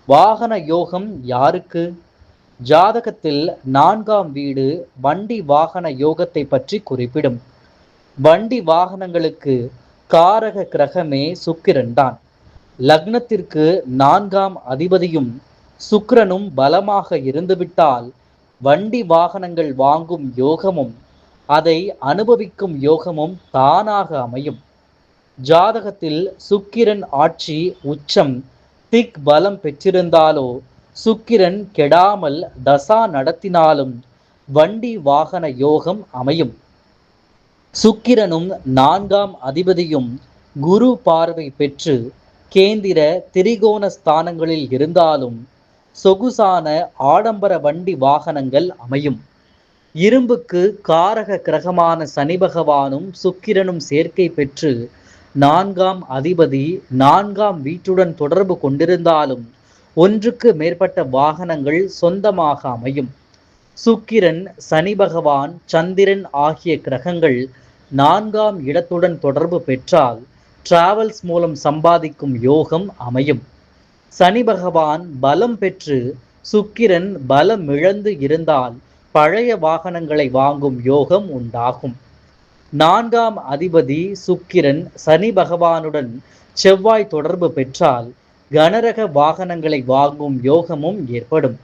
வாகன யோகம் யாருக்கு? ஜாதகத்தில் 4ஆம் வீடு வண்டி வாகன யோகத்தை பற்றி குறிப்பிடும். வண்டி வாகனங்களுக்கு காரக கிரகமே சுக்கிரன் தான். லக்னத்திற்கு 4ஆம் அதிபதியும் சுக்கிரனும் பலமாக இருந்துவிட்டால் வண்டி வாகனங்கள் வாங்கும் யோகமும் அதை அனுபவிக்கும் யோகமும் தானாக அமையும். ஜாதகத்தில் சுக்கிரன் ஆட்சி உச்சம் திக் பலம் பெற்றிருந்தாலோ சுக்கிரன் கெடாமல் தசா நடத்தினாலும் வண்டி வாகன யோகம் அமையும். சுக்கிரனும் 4ஆம் அதிபதியும் குரு பார்வை பெற்று கேந்திர திரிகோண ஸ்தானங்களில் இருந்தாலும் சொகுசான ஆடம்பர வண்டி வாகனங்கள் அமையும். இரும்புக்கு காரக கிரகமான சனி பகவானும் சுக்கிரனும் சேர்க்கை பெற்று 4ஆம் அதிபதி 4ஆம் வீட்டுடன் தொடர்பு கொண்டிருந்தாலும் ஒன்றுக்கு மேற்பட்ட வாகனங்கள் சொந்தமாக அமையும். சுக்கிரன் சனி பகவான் சந்திரன் ஆகிய கிரகங்கள் 4ஆம் இடத்துடன் தொடர்பு பெற்றால் டிராவல்ஸ் மூலம் சம்பாதிக்கும் யோகம் அமையும். சனி பகவான் பலம் பெற்று சுக்கிரன் பலம் இழந்து இருந்தால் பழைய வாகனங்களை வாங்கும் யோகம் உண்டாகும். 4ஆம் அதிபதி சுக்கிரன் சனி பகவானுடன் செவ்வாய் தொடர்பு பெற்றால் கனரக வாகனங்களை வாங்கும் யோகமும் ஏற்படும்.